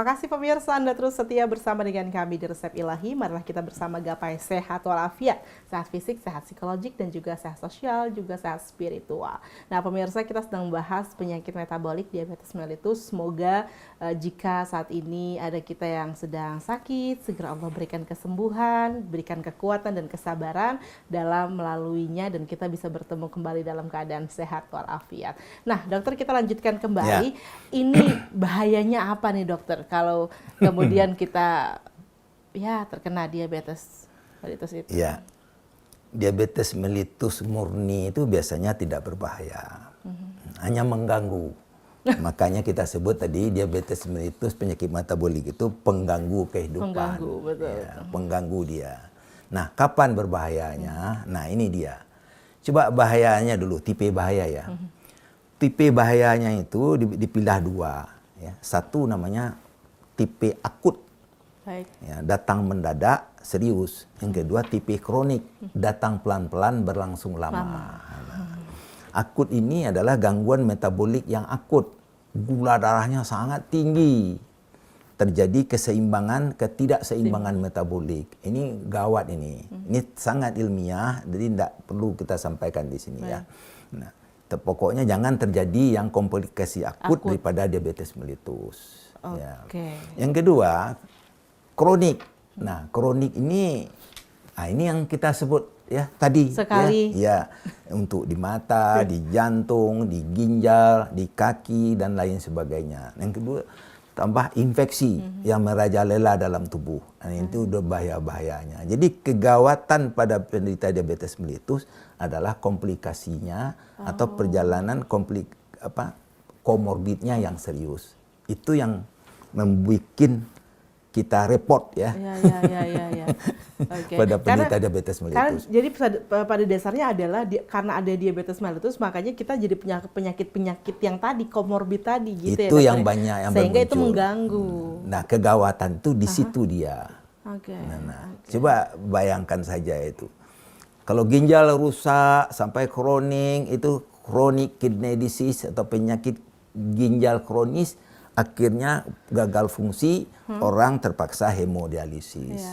Terima kasih pemirsa, Anda terus setia bersama dengan kami di Resep Ilahi. Marilah kita bersama gapai sehat walafiat, sehat fisik, sehat psikologik, dan juga sehat sosial, juga sehat spiritual. Nah pemirsa, kita sedang membahas penyakit metabolik diabetes mellitus. Semoga jika saat ini ada kita yang sedang sakit, segera Allah berikan kesembuhan, berikan kekuatan dan kesabaran dalam melaluinya, dan kita bisa bertemu kembali dalam keadaan sehat walafiat. Nah dokter, kita lanjutkan kembali. Ini bahayanya apa nih dokter? Kalau kemudian kita terkena diabetes mellitus itu. Ya, diabetes mellitus murni itu biasanya tidak berbahaya, hanya mengganggu. Makanya kita sebut tadi diabetes mellitus, penyakit metabolik itu pengganggu kehidupan. Pengganggu, betul. Ya, pengganggu dia. Nah, kapan berbahayanya? Nah, ini dia. Coba bahayanya dulu, tipe bahaya ya. Tipe bahayanya itu dipilah dua. Ya. Satu namanya tipe akut, ya, datang mendadak, serius. Yang kedua tipe kronik, datang pelan-pelan, berlangsung lama. Nah, akut ini adalah gangguan metabolik yang akut. Gula darahnya sangat tinggi. Terjadi ketidakseimbangan metabolik. Ini gawat ini. Ini sangat ilmiah, jadi tidak perlu kita sampaikan di sini ya. Nah, pokoknya jangan terjadi yang komplikasi akut daripada diabetes mellitus. Ya. Yang kedua, kronik. Nah, kronik ini yang kita sebut ya tadi. Sekali. Ya, untuk di mata, di jantung, di ginjal, di kaki dan lain sebagainya. Yang kedua, tambah infeksi yang merajalela dalam tubuh. Nah, itu udah bahaya-bahayanya. Jadi kegawatan pada penderita diabetes mellitus adalah komplikasinya atau perjalanan komorbidnya yang serius. Itu yang membuat kita repot ya. Pada penderita diabetes mellitus. Jadi pada dasarnya adalah karena ada diabetes mellitus, makanya kita jadi punya penyakit yang tadi, komorbid tadi gitu. Itu yang banyak yang sehingga bermuncul. Itu mengganggu. Nah, kegawatan itu di situ dia. Coba bayangkan saja itu. Kalau ginjal rusak sampai kronik, itu chronic kidney disease atau penyakit ginjal kronis, akhirnya gagal fungsi, orang terpaksa hemodialisis.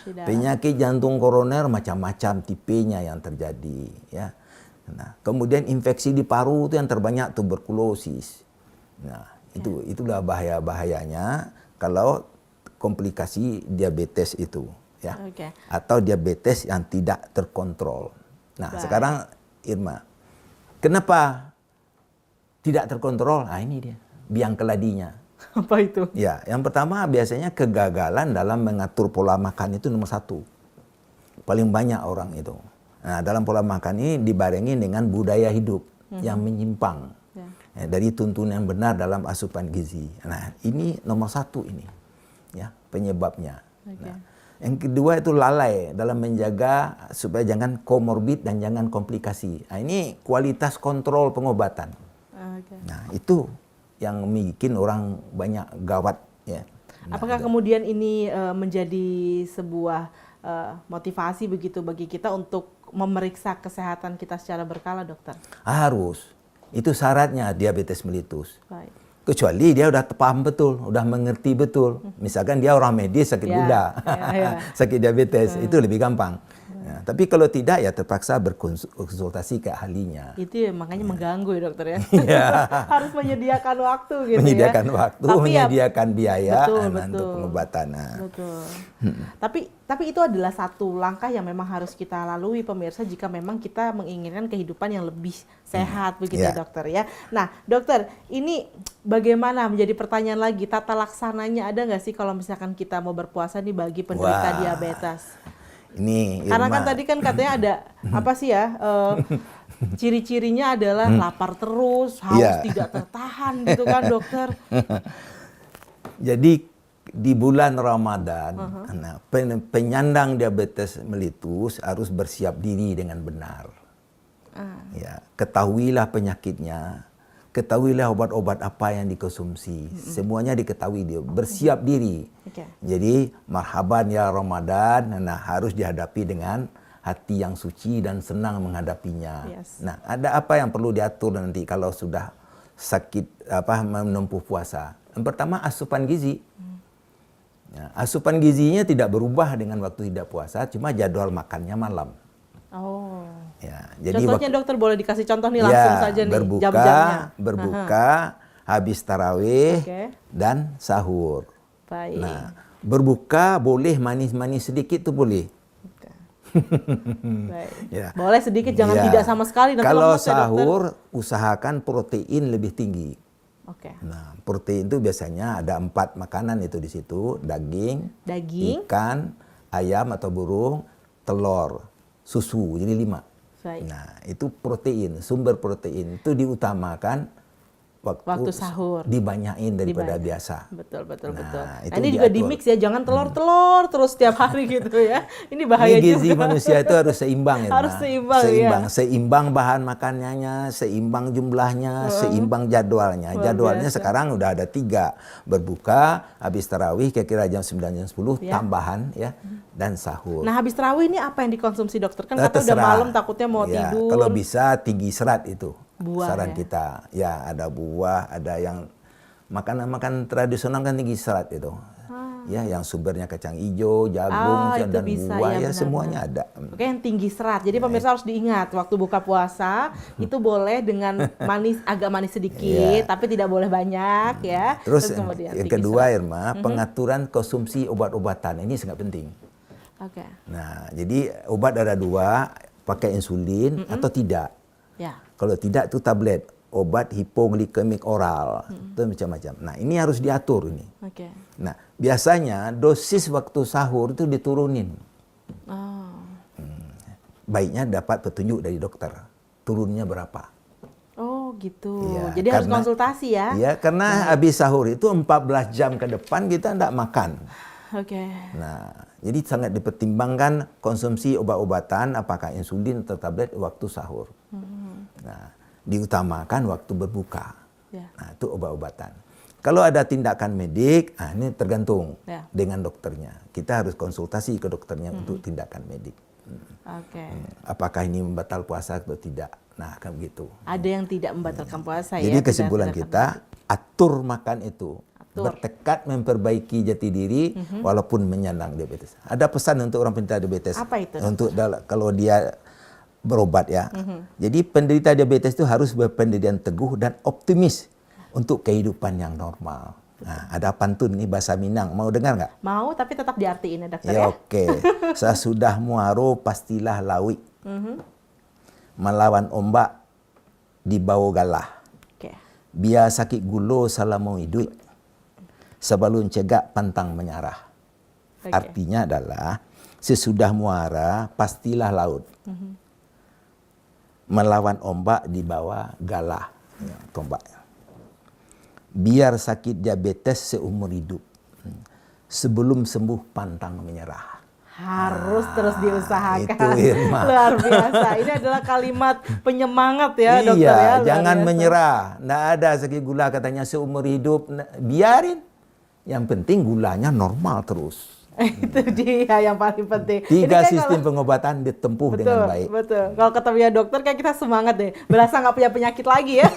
Penyakit jantung koroner macam-macam tipenya yang terjadi. Ya. Nah, kemudian infeksi di paru itu yang terbanyak tuberkulosis. Nah, itulah bahayanya kalau komplikasi diabetes itu. Ya, atau diabetes yang tidak terkontrol. Nah, sekarang Irma, kenapa tidak terkontrol? Nah, ini dia, biang keladinya. Apa itu? Ya, yang pertama biasanya kegagalan dalam mengatur pola makan itu nomor satu. Paling banyak orang itu. Nah, dalam pola makan ini dibarengi dengan budaya hidup yang menyimpang dari tuntunan yang benar dalam asupan gizi. Nah, ini nomor satu ini, ya penyebabnya. Nah, yang kedua itu lalai dalam menjaga supaya jangan komorbid dan jangan komplikasi. Nah, ini kualitas kontrol pengobatan. Nah, itu yang bikin orang banyak gawat. Ya. Nah, apakah kemudian ini menjadi sebuah motivasi begitu bagi kita untuk memeriksa kesehatan kita secara berkala, dokter? Harus. Itu syaratnya diabetes mellitus. Kecuali dia udah paham betul, udah mengerti betul. Misalkan dia orang medis sakit gula, sakit diabetes, itu lebih gampang. Ya, tapi kalau tidak ya terpaksa berkonsultasi ke ahlinya. Itu ya makanya mengganggu ya dokter ya. Ya. Harus menyediakan waktu gitu menyediakan ya. waktu, menyediakan biaya untuk pengobatan. Betul. Tapi itu adalah satu langkah yang memang harus kita lalui pemirsa jika memang kita menginginkan kehidupan yang lebih sehat begitu dokter ya. Nah dokter, ini bagaimana menjadi pertanyaan lagi, tata laksananya ada nggak sih kalau misalkan kita mau berpuasa nih bagi penderita diabetes? Ini karena kan tadi kan katanya ada apa sih ya, ciri-cirinya adalah lapar terus, haus tidak tertahan gitu kan dokter. Jadi di bulan Ramadan, penyandang diabetes mellitus harus bersiap diri dengan benar. Ya, ketahuilah penyakitnya, ketahuilah obat-obat apa yang dikonsumsi, semuanya diketahui dia, bersiap diri. Jadi marhaban ya Ramadan, nah harus dihadapi dengan hati yang suci dan senang menghadapinya. Nah, ada apa yang perlu diatur nanti kalau sudah sakit menempuh puasa? Yang pertama asupan gizi. Ya, asupan gizinya tidak berubah dengan waktu tidak puasa, cuma jadwal makannya malam. Oh. Ya, jadi contohnya dokter boleh dikasih contoh nih langsung saja nih jam-jamnya. Berbuka, habis tarawih, dan sahur. Baik. Nah, berbuka boleh manis-manis sedikit tuh boleh. Baik. Ya. Boleh sedikit, jangan tidak sama sekali. Kalau sahur, usahakan protein lebih tinggi. Nah, protein itu biasanya ada 4 makanan itu di situ: daging, ikan, ayam atau burung, telur, susu, jadi 5. Baik. Nah, itu protein, sumber protein itu diutamakan waktu sahur, dibanyain daripada biasa. Betul. Nah, ini juga di mix ya, jangan telur terus setiap hari gitu ya. Ini bahaya gizi juga. manusia itu harus seimbang ya. Harus seimbang. Seimbang bahan makanannya, seimbang jumlahnya, seimbang jadwalnya. Jadwalnya sekarang udah ada 3. Berbuka, habis tarawih kira-kira jam 9 jam 10 tambahan ya, dan sahur. Nah, habis tarawih ini apa yang dikonsumsi dokter? Kan kata udah malam takutnya mau tidur. Kalau bisa tinggi serat itu. Buah, saran kita ya, ada buah, ada yang makanan tradisional kan tinggi serat itu. Ya, yang sumbernya kacang hijau, jagung, dan buah ya, semuanya ada. Oke, yang tinggi serat. Jadi pemirsa harus diingat waktu buka puasa itu boleh dengan agak manis sedikit, tapi tidak boleh banyak ya. Terus yang kedua Irma, pengaturan konsumsi obat-obatan ini sangat penting. Nah, jadi obat ada 2, pakai insulin atau tidak. Kalau tidak itu tablet, obat hipoglikemik oral, itu macam-macam. Nah, ini harus diatur ini. Nah, biasanya dosis waktu sahur itu diturunin. Baiknya dapat petunjuk dari dokter, turunnya berapa. Oh gitu, jadi harus konsultasi ya. Iya, karena habis sahur itu 14 jam ke depan kita tidak makan. Nah, jadi sangat dipertimbangkan konsumsi obat-obatan, apakah insulin atau tablet waktu sahur. Nah, diutamakan waktu berbuka. Nah, itu obat-obatan. Kalau ada tindakan medik, ini tergantung dengan dokternya. Kita harus konsultasi ke dokternya untuk tindakan medik. Apakah ini membatal puasa atau tidak? Nah, kan begitu. Ada yang tidak membatalkan puasa ya. Jadi kesimpulan kita, atur makan itu. Bertekad memperbaiki jati diri walaupun menyandang diabetes. Ada pesan untuk orang penderita diabetes. Apa itu? Untuk kalau dia berobat ya. Jadi penderita diabetes itu harus berpendirian teguh dan optimis untuk kehidupan yang normal. Nah, ada pantun nih bahasa Minang. Mau dengar nggak? Mau, tapi tetap diartiin ya dokter ya. Oke. Sesudah muaro pastilah lawi. Melawan ombak dibawa galah. Biar sakit gulo salamau hidup. Sebelum cegak pantang menyerah. Artinya adalah sesudah muara pastilah laut. Melawan ombak di bawah galah. Tombaknya. Biar sakit diabetes seumur hidup. Sebelum sembuh pantang menyerah. Harus terus diusahakan. Itu Irma. Luar biasa. Ini adalah kalimat penyemangat ya dokter ya. Iya, jangan menyerah. Nggak ada sakit gula katanya seumur hidup. Biarin. Yang penting gulanya normal terus. Itu dia yang paling penting. 3 sistem pengobatan ditempuh dengan baik. Betul. Kalau ketemu dokter kan kita semangat deh. Berasa nggak punya penyakit lagi ya.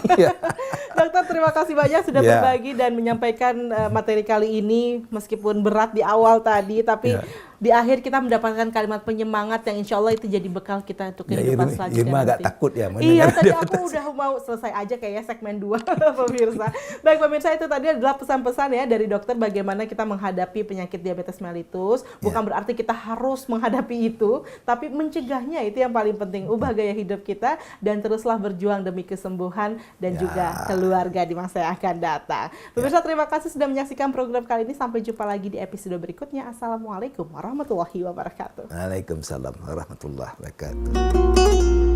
Dokter terima kasih banyak sudah berbagi dan menyampaikan materi kali ini. Meskipun berat di awal tadi, tapi di akhir kita mendapatkan kalimat penyemangat yang insya Allah itu jadi bekal kita untuk kehidupan selanjutnya. Irma agak takut ya. Iya, tadi aku udah mau selesai aja kayaknya segmen 2 pemirsa. Baik pemirsa, itu tadi adalah pesan-pesan ya dari dokter bagaimana kita menghadapi penyakit diabetes mellitus. Bukan berarti kita harus menghadapi itu, tapi mencegahnya itu yang paling penting. Ubah gaya hidup kita dan teruslah berjuang demi kesembuhan dan juga keluarga di masa yang akan datang. Pemirsa, terima kasih sudah menyaksikan program kali ini. Sampai jumpa lagi di episode berikutnya. Assalamualaikum warahmatullahi wabarakatuh. Waalaikumsalam warahmatullahi wabarakatuh.